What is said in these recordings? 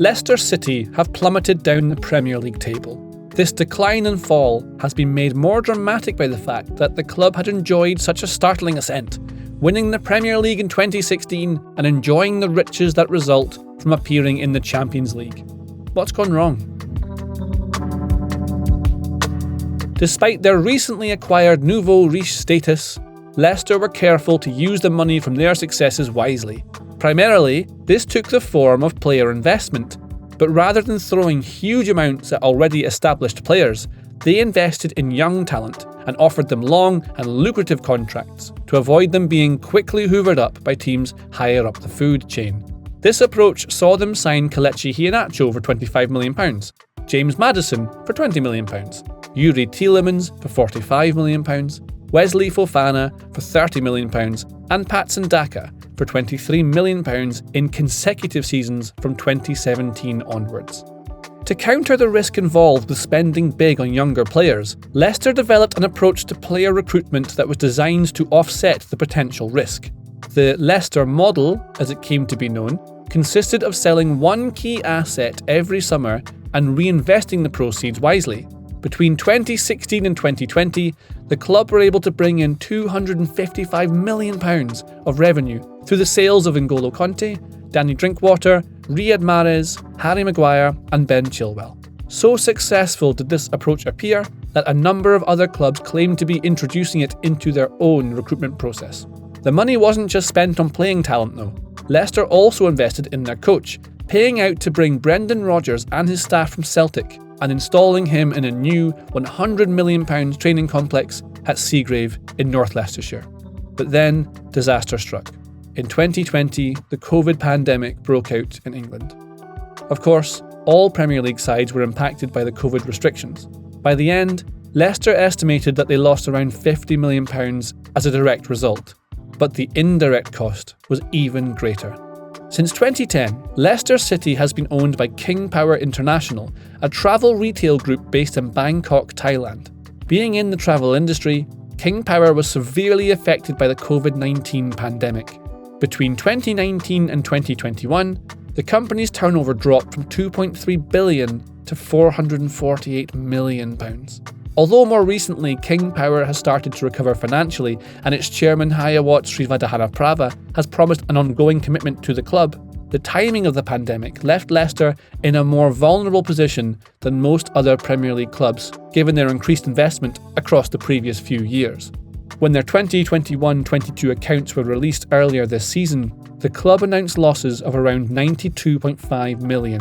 Leicester City have plummeted down the Premier League table. This decline and fall has been made more dramatic by the fact that the club had enjoyed such a startling ascent, winning the Premier League in 2016 and enjoying the riches that result from appearing in the Champions League. What's gone wrong? Despite their recently acquired nouveau riche status, Leicester were careful to use the money from their successes wisely. Primarily, this took the form of player investment, but rather than throwing huge amounts at already established players, they invested in young talent and offered them long and lucrative contracts to avoid them being quickly hoovered up by teams higher up the food chain. This approach saw them sign Kelechi Iheanacho for £25 million, James Maddison for £20 million, Youri Tielemans for £45 million, Wesley Fofana for £30 million, and Patson Daka for £23 million in consecutive seasons from 2017 onwards. To counter the risk involved with spending big on younger players, Leicester developed an approach to player recruitment that was designed to offset the potential risk. The Leicester model, as it came to be known, consisted of selling one key asset every summer and reinvesting the proceeds wisely. Between 2016 and 2020, the club were able to bring in £255 million of revenue through the sales of N'Golo Kanté, Danny Drinkwater, Riyad Mahrez, Harry Maguire and Ben Chilwell. So successful did this approach appear that a number of other clubs claimed to be introducing it into their own recruitment process. The money wasn't just spent on playing talent though. Leicester also invested in their coach, paying out to bring Brendan Rodgers and his staff from Celtic and installing him in a new £100 million training complex at Seagrave in North Leicestershire. But then, disaster struck. In 2020, the COVID pandemic broke out in England. Of course, all Premier League sides were impacted by the COVID restrictions. By the end, Leicester estimated that they lost around £50 million as a direct result, but the indirect cost was even greater. Since 2010, Leicester City has been owned by King Power International, a travel retail group based in Bangkok, Thailand. Being in the travel industry, King Power was severely affected by the COVID-19 pandemic. Between 2019 and 2021, the company's turnover dropped from £2.3 billion to £448 million. Although more recently King Power has started to recover financially and its chairman Hayawat Srivadhanaprabha has promised an ongoing commitment to the club, the timing of the pandemic left Leicester in a more vulnerable position than most other Premier League clubs, given their increased investment across the previous few years. When their 2021-22 accounts were released earlier this season, the club announced losses of around £92.5 million.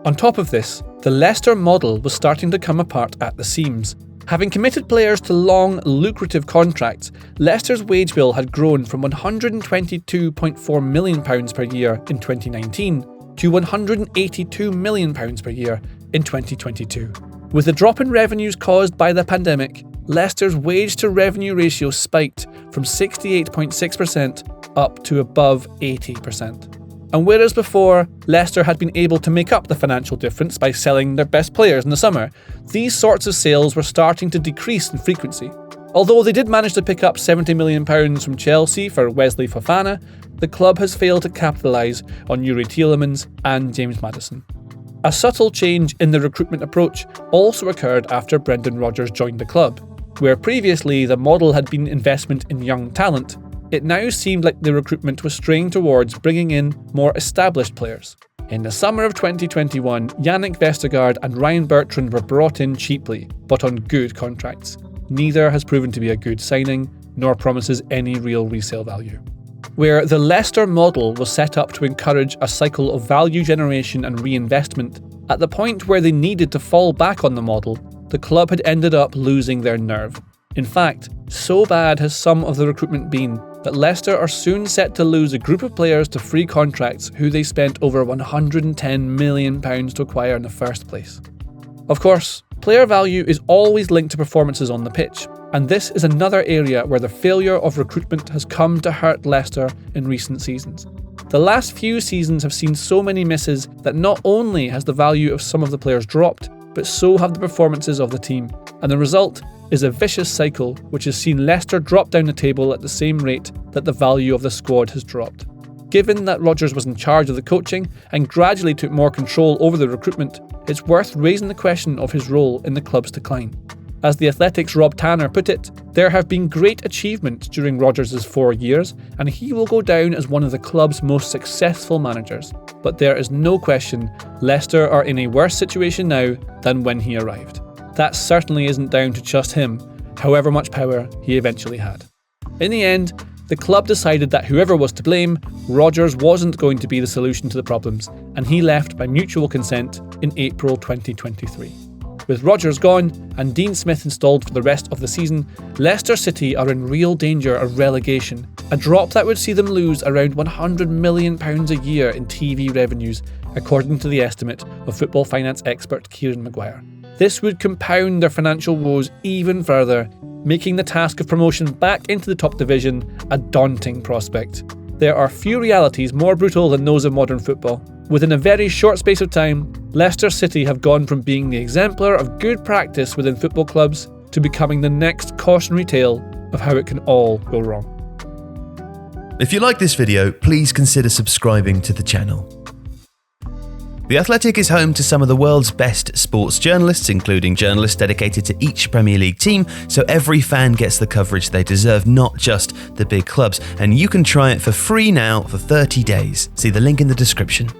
On top of this, the Leicester model was starting to come apart at the seams. Having committed players to long, lucrative contracts, Leicester's wage bill had grown from £122.4 million per year in 2019 to £182 million per year in 2022. With the drop in revenues caused by the pandemic, Leicester's wage-to-revenue ratio spiked from 68.6% up to above 80%. And whereas before, Leicester had been able to make up the financial difference by selling their best players in the summer, these sorts of sales were starting to decrease in frequency. Although they did manage to pick up £70 million from Chelsea for Wesley Fofana, the club has failed to capitalise on Youri Tielemans and James Maddison. A subtle change in the recruitment approach also occurred after Brendan Rodgers joined the club. Where previously the model had been investment in young talent, it now seemed like the recruitment was straying towards bringing in more established players. In the summer of 2021, Yannick Vestergaard and Ryan Bertrand were brought in cheaply, but on good contracts. Neither has proven to be a good signing, nor promises any real resale value. Where the Leicester model was set up to encourage a cycle of value generation and reinvestment, at the point where they needed to fall back on the model, the club had ended up losing their nerve. In fact, so bad has some of the recruitment been that Leicester are soon set to lose a group of players to free contracts who they spent over £110 million to acquire in the first place. Of course, player value is always linked to performances on the pitch, and this is another area where the failure of recruitment has come to hurt Leicester in recent seasons. The last few seasons have seen so many misses that not only has the value of some of the players dropped, but so have the performances of the team, and the result is a vicious cycle which has seen Leicester drop down the table at the same rate that the value of the squad has dropped. Given that Rodgers was in charge of the coaching and gradually took more control over the recruitment, it's worth raising the question of his role in the club's decline. As The Athletic's Rob Tanner put it, there have been great achievements during Rodgers' 4 years, and he will go down as one of the club's most successful managers. But there is no question Leicester are in a worse situation now than when he arrived. That certainly isn't down to just him, however much power he eventually had. In the end, the club decided that whoever was to blame, Rodgers wasn't going to be the solution to the problems, and he left by mutual consent in April 2023. With Rodgers gone and Dean Smith installed for the rest of the season, Leicester City are in real danger of relegation, a drop that would see them lose around £100 million a year in TV revenues, according to the estimate of football finance expert Kieran Maguire. This would compound their financial woes even further, making the task of promotion back into the top division a daunting prospect. There are few realities more brutal than those of modern football. Within a very short space of time, Leicester City have gone from being the exemplar of good practice within football clubs to becoming the next cautionary tale of how it can all go wrong. If you like this video, please consider subscribing to the channel. The Athletic is home to some of the world's best sports journalists, including journalists dedicated to each Premier League team, so every fan gets the coverage they deserve, not just the big clubs. And you can try it for free now for 30 days. See the link in the description.